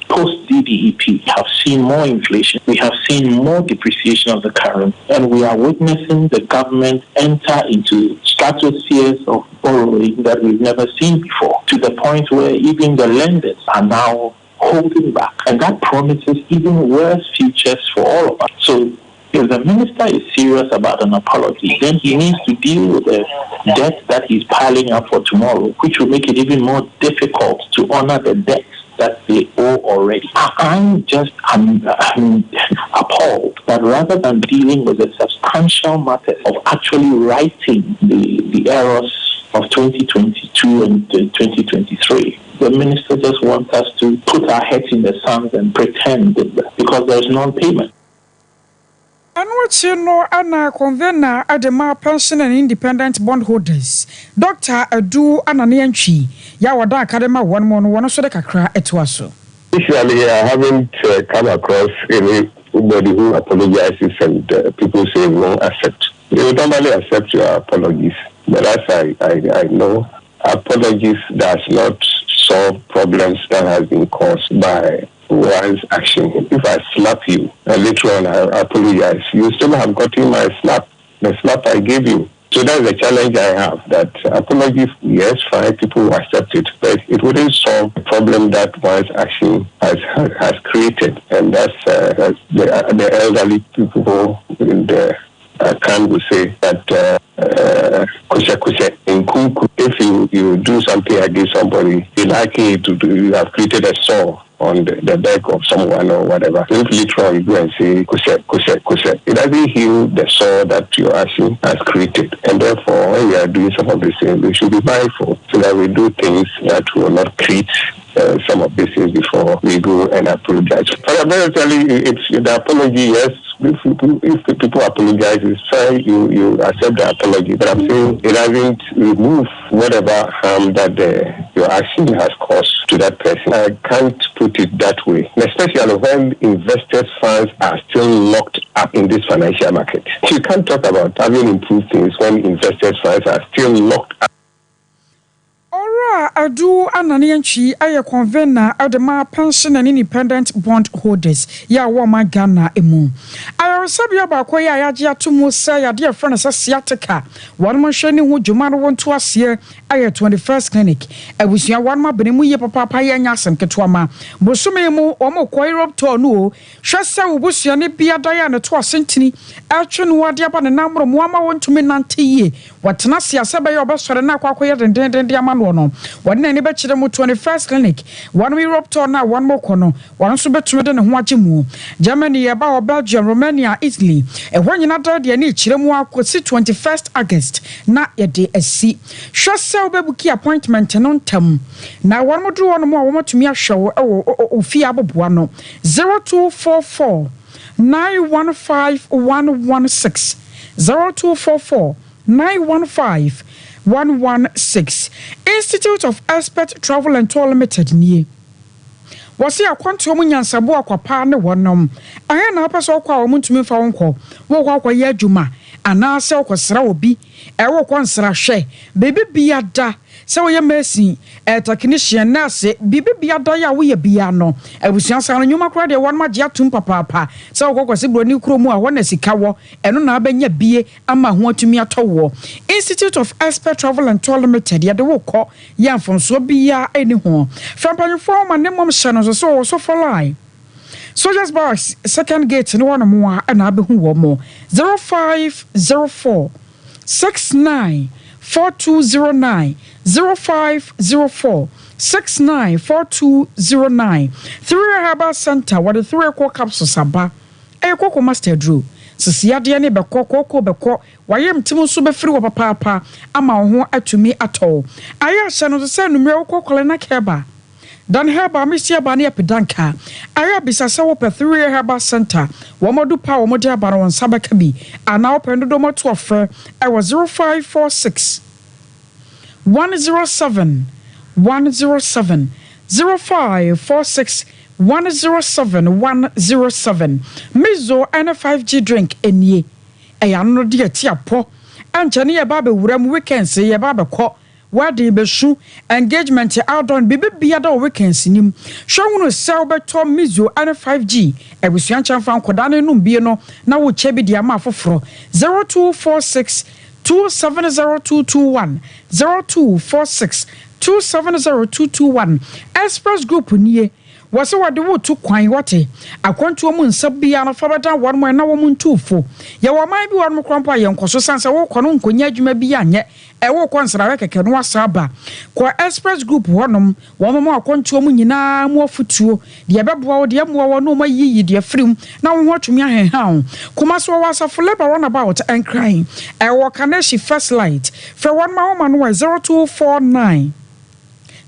post-DDEP, we have seen more inflation, we have seen more depreciation of the currency, and we are witnessing the government enter into stratospheres of borrowing that we've never seen before, to the point where even the lenders are now holding back. And that promises even worse futures for all of us. So if the minister is serious about an apology, then he needs to deal with the debt that he's piling up for tomorrow, which will make it even more difficult to honor the debts that they owe already. I'm appalled that rather than dealing with the substantial matters of actually righting the errors of 2022 and 2023, the minister just wants us to put our heads in the sand and pretend because there's non-payment. And what you know, Anna convener at the Ma pension and independent bondholders. Dr. Adu Ananianchi, Yawada Academa 1 1 so the Kakra etwaso. Usually, I haven't come across anybody who apologizes and people say no, accept. You normally accept your apologies, but as I know, apologies does not solve problems that have been caused by one's action. If I slap you and later on I apologize, you still have gotten my slap, the slap I gave you. So that's the challenge I have, that apologies, yes, fine, people will accept it, but it wouldn't solve the problem that one's action has created. And that's the elderly people in the can will say that if you do something against somebody, you have created a sore on the back of someone or whatever. If literally you go and say kuse, it doesn't heal the sore that your action has created. And therefore, when we are doing some of these things, we should be mindful so that we do things that will not create some of these things before we go and apologize. But I'm going to tell you, it's the apology, yes. If people apologize, it's fine, you accept the apology. But I'm saying it doesn't remove whatever harm that your action has caused to that person. I can't put it that way, especially when investors' funds are still locked up in this financial market. You can't talk about having improved things when investors' funds are still locked up. Ora Adu Ananianchi aye convener at the Ma pension and independent bond holders. Ya wama Ghana emu. I resabia ba kwa ya yaji atumu say ya dear friend Asiatica. One man shani hu jumano want to us here aye 21st clinic. I wish ya one ma benimu ye papa ya nyasem ketwama. Bosume mu omo kwa Europe to no. Shasa ubusu ya ne bia daya ne to asentini. Elchun wadia ba ne namro muama want to me nante ye. Watana siya sebe yo basore na kwa ya den amano no One na ni be chire mu 21st clinic one we Europe tour na one more kono one so betume de ne ho agye mu Germany ye ba Belgium Romania Italy e ho nyina da de ni chire mu akosi 21st August na ye de asi hwese obebuki appointment no ntam na one mo dro one mo a wo matumi ahwewo ofi aboboa no 0244 915116 0244 915116 Institute of Expert Travel and Tour Limited nie wasi akwanto mu nyansabo akwapa ne wonom ahe na apeso kwa wo mutumi fa wonko wo kwa ye adwuma ana se okosra obi e wo konsra hwe bebe bia da se wo ye mesi technician nurse bebe bia da ya wo ye bia no abusuansa no nyuma kra de wonma gye atum papa se wo kwase broni kromu a wona sika wo eno na abanya bie ama ho atumi atowo Institute of Expert Travel and Tour Limited ya de wo kɔ ya mfonso bia eni ho frampanyfo ma ne mom hye no so for line Soldiers Box second gate no one more and abehu wo mo 0504 69 4209 0504 694209 3 Herbal Center what the 3 core capsules aba ekoko master drew sisiade ne bekoko wayem timu so be free wo papa ama ho atumi atɔ aya hye no se numre kokole na keba Dan Herba Misia Bani Epidanka, Arabisa Sawo 3 Herbal Center, Wamodu Pa Wamodia Baron Sabakabi, and now Pendomo to offer. I was 0546 107 107 0546 107 107 Mizo and a 5G drink in ye. A no dear tia po, and Chania Babe Wuram weekend say a baba ko. Wadi beshu engagement outdoor bibi biada weekends nim hwe no sell beto mizo and 5G ebusuanchan fan kodane no bie no na wo chebi dia ma foforo 0246 270221 0246 270221 Express Group nie wase wade wo tu kwan wate akwantu mu nsabia na fabada won mo na wo mu ntufo ye wo man bi won mo krampa ye nkoso sansa wo kono nkonya adwuma bi anye e wo konsra keke no asaba kwa Express Group wonom wo mo akwantu mu nyina mu afutuo de beboa wo de mo wo no mayiyi de afrim na wo hotumi ahehan kuma so wo asafo labor run about and crying e wo Kaneshi First Light for one ma wo no 0249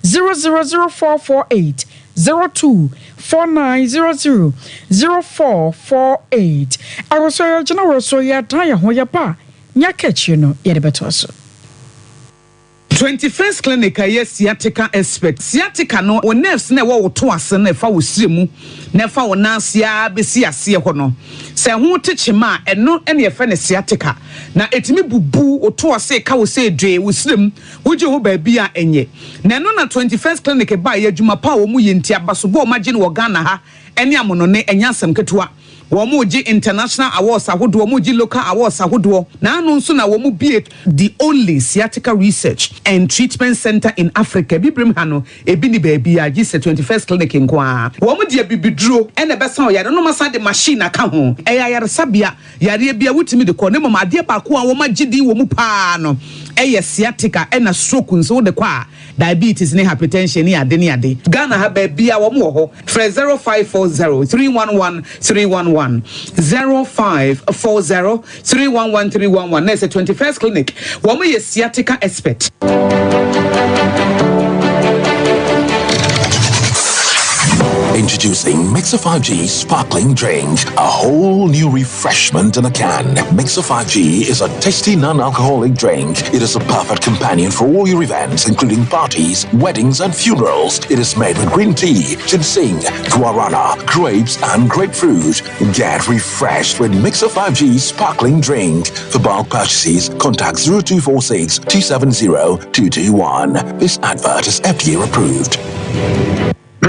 000448 024900 0448 I was so general so ya tire ho ya pa nya catch no ye de beto so 21st clinic aye sciatica expert sciatica no o nerves na wo to ase na fa wo siremu na fa wo nansia besi ase ho no se ho techima eno ene ye fa ne sciatica na etimi bubu o to ase ka wo se dwe wo sirem wo je ho ba bia enye na eno na 21st clinic ba ye adwuma pa wo mu ye ntia baso bo magine wo Ghana ha ene amono ne enyasem ketua Womuji international awards ahodo womuji local awards ahodo na anu nso na womu be the only sciatica research and treatment center in Africa bibrim hano ebi ni baby agi se 21st clinic nkwa womu de bibidro ene besa o yare no masa de machine aka ho eyayare sabia yare bia wutimi de ko ne mama ade ba ko a wo magidi womu pa no eye sciatica ena stroke nso de kwa diabetes ne hypertension ne ade Ghana ha ba bia womu ho 0540 311 311 0540 311 311 There's a 21st clinic. Woman is sciatica expert. Introducing Mixer 5G Sparkling Drink, a whole new refreshment in a can. Mixer 5G is a tasty non-alcoholic drink. It is a perfect companion for all your events, including parties, weddings, and funerals. It is made with green tea, ginseng, guarana, grapes, and grapefruit. Get refreshed with Mixer 5G Sparkling Drink. For bulk purchases, contact 0246 270 221. This advert is FDA approved.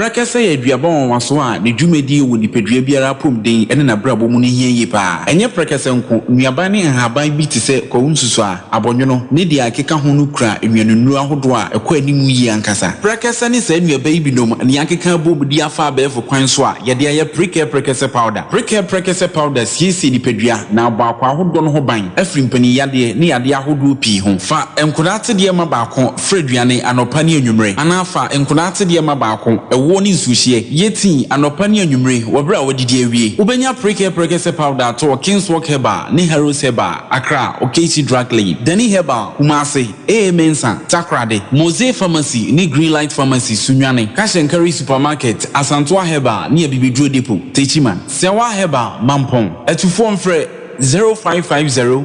Brakasa ye aduaba waso a ne dwumadi wo nipadua biara pom den ene na brabo mu ne hiye pa. Enye brakasa nko nuaba ne nhaban bi te se kwawunsusu a abonwono ne dia akeka ho no kura enwanunu ahodo a ekwa animu yi ankasa. Brakasa ne sa nuaba yi binom ne akeka bom di afa abefo kwan so a ye de ye brakasa powder. Brakasa powder siesi nipadua na abakwa ahodo no ho ban. Afri mpani yade ne yade ahodo pi ho. Fa enkodate de ma baako freduane anopa ne anwumre. Anafa enkodate de ma baako ewo ni nsuhie yeti anopa ne anwumre wobra wodidi awie. Ubenya brakasa powder to Kingswalk Herbal ne Heroes Herbal Accra Okesi Drug Lane Dani Herbal Kumasi Mensa Takrade Mose Pharmacy ne Greenlight Pharmacy Sunwane Cash and Carry Supermarket Asantwa Herbal ne Bibidro Depot Techiman Sewa Herbal Mampong etufo mfre 0550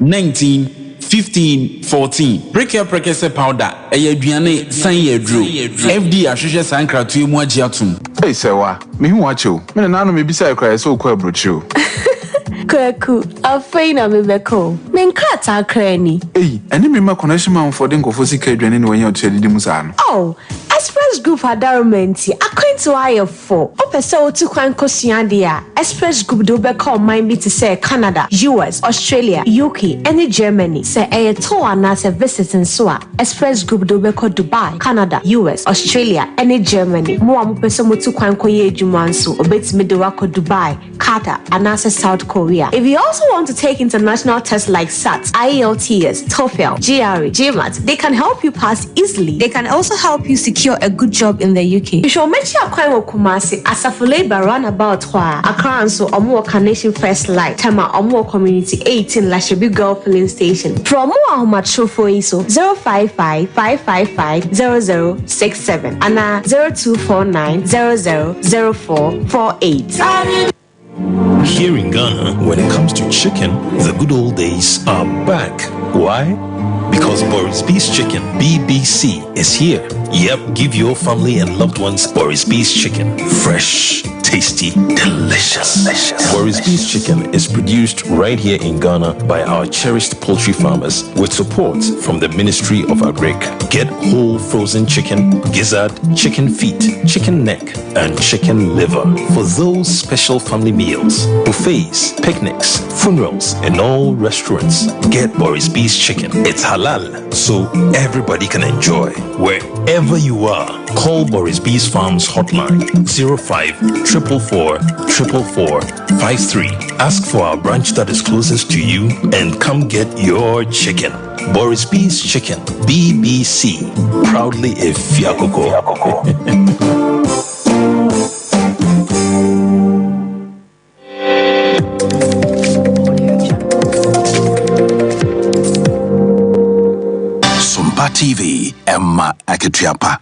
19 15 14 brakasa powder aduane san yedro FD ahwehwe san kratoe mu agiatum. Hey sewa me hu acho me na no me bisa ekra so kwa brochu Kwaku, afeina mebeko. Menkrata krani. Hey, eni me ma connection man for den kofo sika aduane ne wanya otedi musa no. Oh, Express Group adarumenti akwanto ayefo. Opese otu kwan kosua dia. Express Group do be call mine be to say Canada, US, Australia, UK, and Germany. Say a tour na se visiting so a Express Group do be call Dubai, Canada, US, Australia, and Germany. Mo am pese mo tu kwan koye adwuma nso obetimi de wako Dubai, Qatar, and South Korea. If you also want to take international tests like SAT, IELTS, TOEFL, GRE, GMAT, they can help you pass easily. They can also help you secure a good job in the UK. You should make sure you Kumasi Asafule Roundabout Accra and so Omo Carnation First Light, Tama Omo Community 18 Lashabi Girl Filling Station. From more much for ISO 055 555 0067 and 0249 000448. Here in Ghana, when it comes to chicken, the good old days are back. Why? Because Boris Beef's Chicken, BBC, is here. Yep, give your family and loved ones Boris Beef's Chicken. Fresh, tasty, delicious. Boris Beef's Chicken is produced right here in Ghana by our cherished poultry farmers with support from the Ministry of Agric. Get whole frozen chicken, gizzard, chicken feet, chicken neck, and chicken liver for those special family meals, buffets, picnics, funerals, and all restaurants. Get Boris Beef's Chicken. It's halal, so everybody can enjoy. Wherever you are, call Boris Beef's Farms hotline 05 444 444 53. Ask for our branch that is closest to you and come get your chicken. Boris Beef's Chicken, BBC, proudly a Fiakoko. Sompa TV, Emma Akitiapa.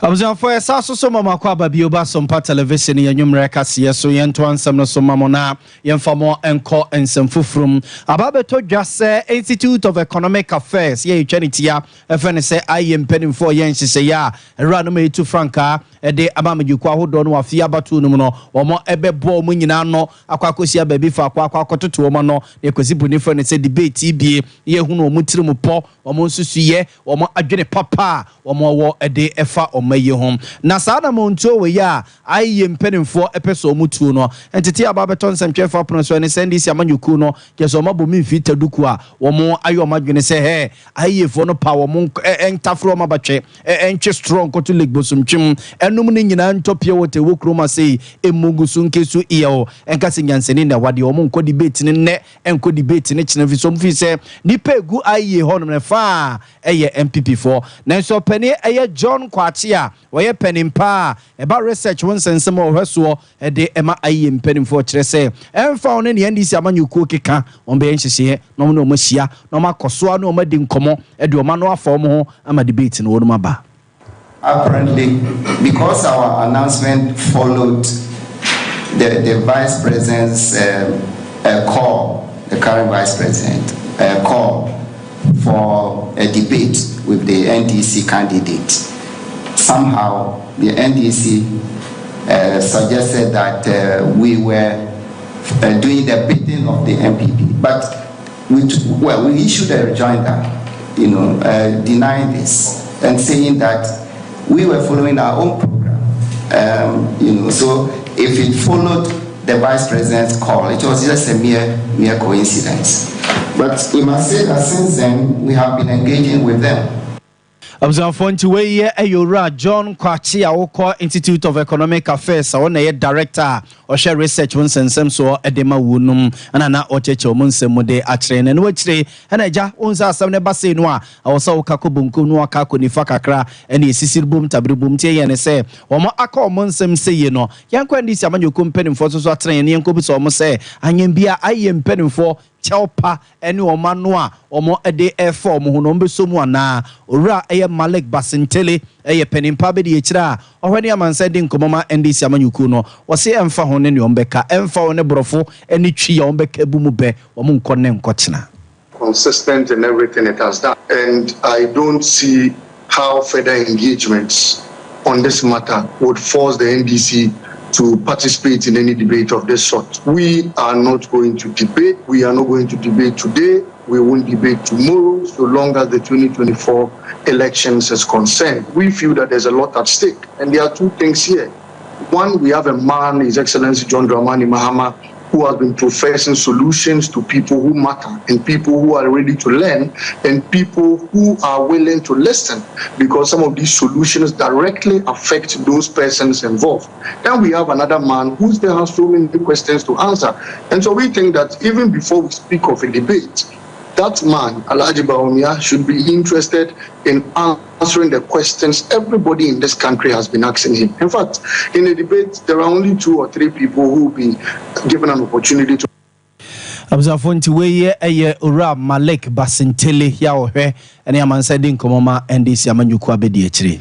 Abuzanfo esa so mama kwa babio ba Sompa television ya nwumre kase so yento ansam no so mama na yemfamo enko ensemfufrum ababeto dwase Institute of Economic Affairs ye twanitia efene se ayem penimfo ye nhise ya era no metu franka de abamagikwa hodo no afia batu no no omo ebebo mu nyina no akwakosia baby fa akwakototo omo no ekosi bunifo ne se debate bie ye hunu omo tirimu po omo nsusuye omo adwene papa omo wo de efa omaye hom na saada monto we ya aye mpenimfo epeso mutu no entiti ababeton semtwefa pono so ne sendisi amanyuku no keso mabomi mfita duku a womo ayo madwene se he aye fo no pa womo entafro mabatwe enche strong koto legbosumtwim enum ne nyina ntopie wote wokroma sei emugusu nkesu iyo enkase nyanseni na wade womo nko debate ne enko debate ne china visom fi se nipegu aye honom ne fa eye MPP4 na so pani eye John Kwatia waye penimpa eba research won sensem ohweso de ema aye mpenimfo kire se emfa one ne ndisi amanyuku keka ombe nhyehyɛ no mo no mahia no makoso no ma di nkomo de o ma no afom ho ama debate no wonuma ba. Apparently, because our announcement followed the vice president's call, the current vice president call for a debate with the NDC candidate. Somehow, the NDC suggested that we were doing the bidding of the MPP, but we issued a rejoinder, denying this and saying that we were following our own program. So if it followed the vice president's call, it was just a mere coincidence. But we must say that since then, we have been engaging with them. Observe to way Ayura John Kwachi Awoko Institute of Economic Affairs on a director or share research once and some so edema wunum and ana ochecho munsemude atrain and which day and aja unza some never say no I was so kakubunku no kako ni fakakra and the sisil boom tabri boom tea and say or ako munsem say you know young quandis amanyo company for so train and could almost say and bia I am penning for Chelpa any omanwa omo ede e4 mu no mbeso mu ana ora eye Malik Basintele eye penimpa be de ekira ohwani amansa de nkomoma NDC amanyuku no wo se emfa ho ne ombeka emfa ho ne borofo eni twi ya ombeka bu mu be omo nkone nkochena consistent in everything it has done, and I don't see how further engagements on this matter would force the NDC to participate in any debate of this sort. We are not going to debate. We are not going to debate today. We won't debate tomorrow, so long as the 2024 elections is concerned. We feel that there's a lot at stake, and there are two things here. One, we have a man, His Excellency John Dramani Mahama, who has been professing solutions to people who matter and people who are ready to learn and people who are willing to listen, because some of these solutions directly affect those persons involved. Then we have another man who still has so many questions to answer. And so we think that even before we speak of a debate, that man, Alhaji Bawumia, should be interested in answering the questions everybody in this country has been asking him. In fact, in the debate, there are only 2 or 3 people who will be given an opportunity to. Observe to way Ura Malik Basintele ya ohwe ene amansa de nkomoma NDC amanyuku abedi ekire.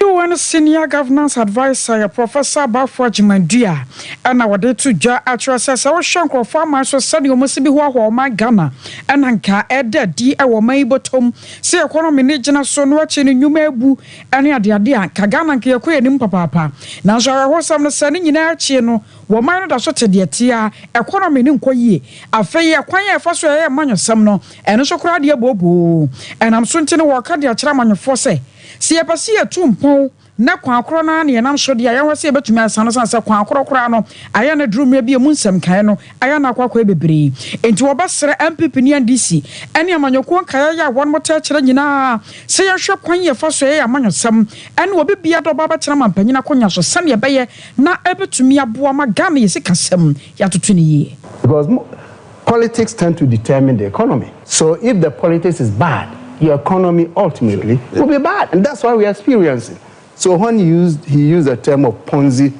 UN Senior Governance Advisor Professor Bafo Jimandia and our day to ja actress our shank farmer so sani omusibi ho ma Ghana and anka eda di e wo mai bottom say economy ne gina so no achi ne nwuma ebu ane ade anka Ghana nke yakoye nim papa na so ho sam no sani nyina achi no wo man no da so tede tia economy ne nkoyie afei akwan ya fa so ye manyosam no eno so kura de bobo enam so ntine wo ka de akira manyofo se si epasi etumpon na kwa akro na ne nam so de ya wose betumi asano sanse kwa akro kra no aya na drumia bi mu nsem kan no aya na akwa bebre enti wo basere MPP ni NDC ene amanyoko kan ya won mota kire nyina se ya hwe kwan ye fa so ya amanyosam ene wo bibia do baba kire mampanyina konya so sane beye na ebetumi aboa ma Ghana yesi kasem ya tutuni ye, because politics tend to determine the economy. So if the politics is bad, your economy ultimately will be bad, and that's why we are experiencing. So when he used the term of Ponzi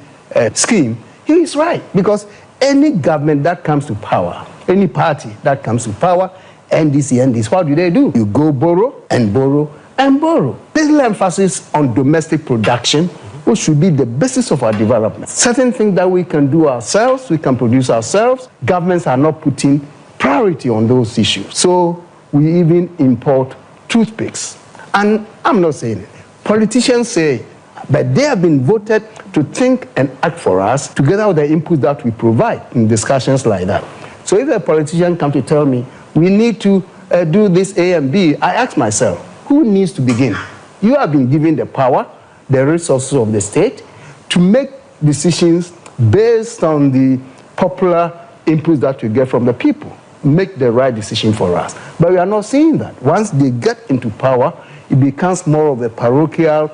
scheme, he is right, because any government that comes to power, any party that comes to power, NDC, what do? You go borrow and borrow and borrow. Little emphasis on domestic production, which should be the basis of our development. Certain things that we can do ourselves, we can produce ourselves. Governments are not putting priority on those issues. So we even import toothpicks. And I'm not saying it. Politicians say, but they have been voted to think and act for us together with the input that we provide in discussions like that. So if a politician comes to tell me, we need to do this A and B, I ask myself, who needs to begin? You have been given the power, the resources of the state to make decisions based on the popular inputs that we get from the people. Make the right decision for us. But we are not seeing that. Once they get into power, it becomes more of a parochial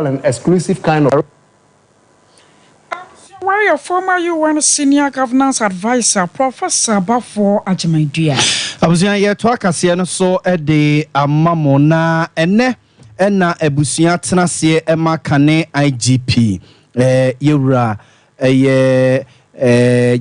and exclusive kind of. Why your former UN Senior Governance Advisor, Professor Bafo Ajimandia. Abusia ye to akase no so de amamona ene na ebusia tenase ema kane IGP yewura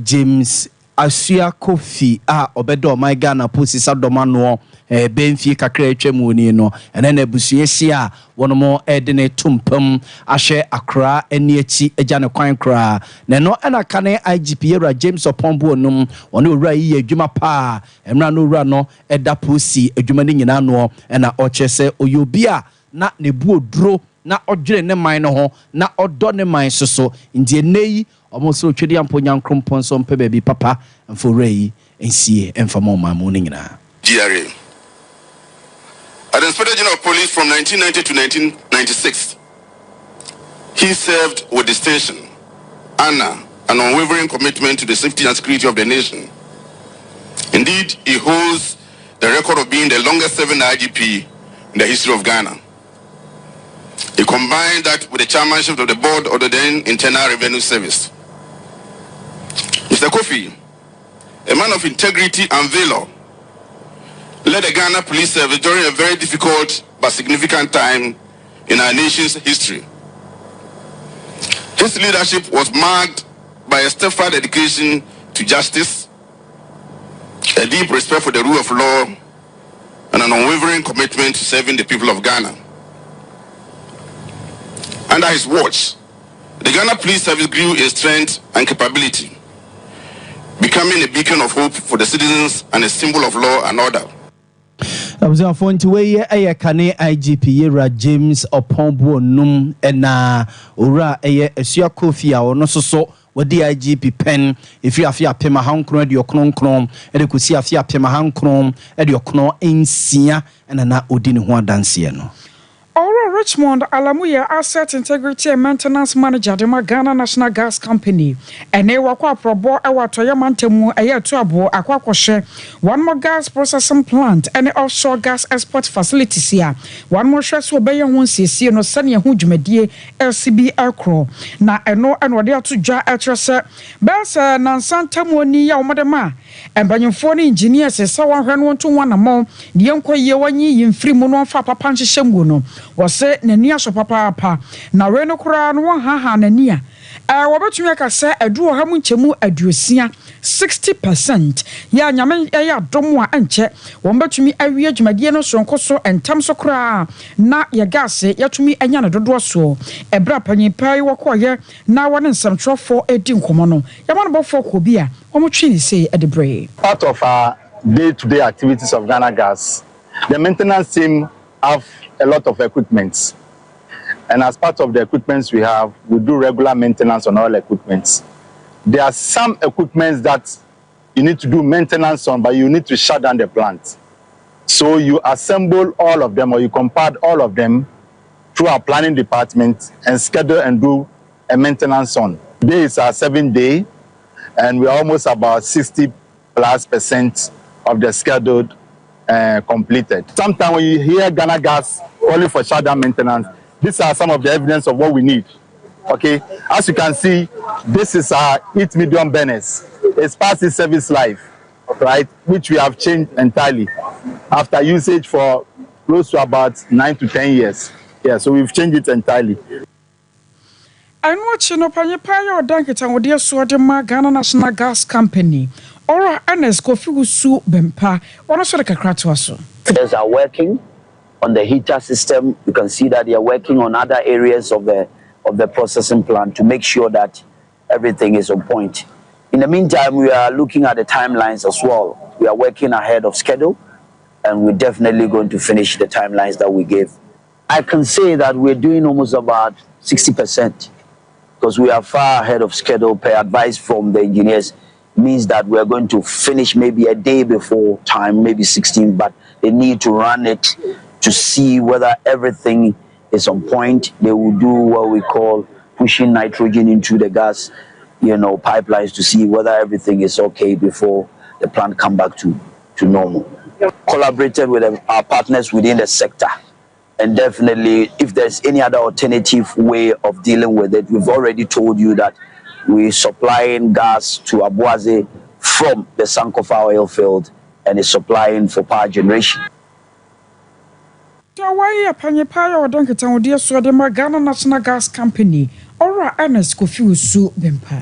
James Asia Kofi obedo my Ghana posi sadoma no benfie kakra atwam oni no ene na abusua sia wono edene tumpam ahye akra eni achi agya ne kwan kra na no ena kane IGP yewura James Opombo onum one owura yi adwuma pa emra no owura no eda posi adwuma ne nyina no ena ochese oyobia na nebu oduro na odwere ne man no ho na odo ne man soso ndie nei omoso twedi amponya nkrompon so mpe baby papa mfo rei nsie emfamo mamu ne nyina GRA. As Inspector General of Police from 1990 to 1996, He served with distinction, honor, and unwavering commitment to the safety and security of the nation. Indeed, he holds the record of being the longest-serving IGP in the history of Ghana. He combined that with the chairmanship of the board of the then Internal Revenue Service. Mr. Kofi, a man of integrity and valor, led the Ghana Police Service during a very difficult but significant time in our nation's history. His leadership was marked by a steadfast dedication to justice, a deep respect for the rule of law, and an unwavering commitment to serving the people of Ghana. Under his watch, the Ghana Police Service grew in strength and capability, becoming a beacon of hope for the citizens and a symbol of law and order. I was on to way a Kane IGP Yera James upon Num and Ura a Kofi or no so with the IGP pen if you have your pema hankron your cron and you could see a fia pema hankron at your cron in Sia and an Odin Juan Danciano. Ora Richmond Alamuya Asset Integrity and Maintenance Manager de Ghana National Gas Company. And they wakwa probo ewa toya mantemu eye tuabo akwakoshe. One more gas processing plant and offshore gas export facilities here. One more stress will be one CC no sani ya hujumedie LCB Aircraw. Na eno wade atuja etrese. Besa nansanta mwoni ya umadema. And banyumfoni engineers se wan hwenu to one among the yonkwa ye wanyi yimfri muno fa papanche shemguno. Wase nenia so papa na reno kura no ha nania wobetumi aka se eduo ha mu nchemu aduosia 60% ya nyame ya domo a enche wombetumi awie adwumadie no sonko so entam so kura na ya gas yatumi anya no dodo so ebra panyipai wakoye na wone nsamtrofo edi nkomo no yamano bofo ko bia omotwi ni say edebre. Part of our day-to-day activities of Ghana Gas, the maintenance team have a lot of equipments, and as part of the equipments we have, we do regular maintenance on all equipments. There are some equipments that you need to do maintenance on, but you need to shut down the plant. So you assemble all of them, or you compart all of them through our planning department and schedule and do a maintenance on. Today is our 7th day, and we're almost about 60+% of the scheduled completed. Sometimes when you hear Ghana Gas only for shutdown maintenance, these are some of the evidence of what we need. Okay, as you can see, this is our 8 medium burners. It's past its service life, right, which we have changed entirely after usage for close to about 9 to 10 years. Yeah, so we've changed it entirely. I'm watching up on your pile or dankita with your sword Ghana National Gas Company. Ora Ernest Kofi Su Bempa, one of the Kakratuaso. They are working on the heater system. You can see that they are working on other areas of the processing plant to make sure that everything is on point. In the meantime, we are looking at the timelines as well. We are working ahead of schedule, and we're definitely going to finish the timelines that we gave. I can say that we're doing almost about 60% because we are far ahead of schedule per advice from the engineers. Means that we're going to finish maybe a day before time, maybe 16, but they need to run it to see whether everything is on point. They will do what we call pushing nitrogen into the gas, pipelines to see whether everything is okay before the plant come back to normal. Collaborated with our partners within the sector, and definitely if there's any other alternative way of dealing with it, we've already told you that we're supplying gas to Abuaze from the Sankofa oil field and is supplying for power generation. Why Panyapai or Dunkertown, dear Swadema Ghana National Gas Company, or Ernest Kofi Su Bempa.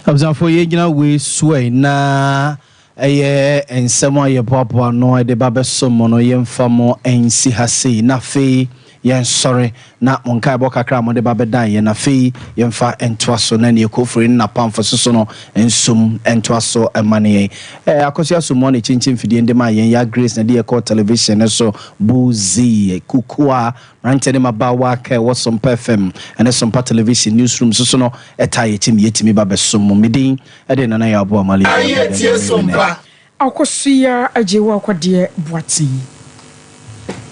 I was for you, we sway na and someone your papa no de babesum no yem famo and see her say nafe. Yen sorry na monkai boka kra mo de babedan ye na fe yen fa entwaso na ne ekofri na pamfo soso no ensum entwaso emane akosia so mo ne chinchin fidie ndema yen ya grace na de call television so buzi kukua rantene mabawa ka Sompa FM and Sompa television newsroom soso no etaye timi yetimi babesum medin ede na ya abo amali akosia ajewa kwade boatin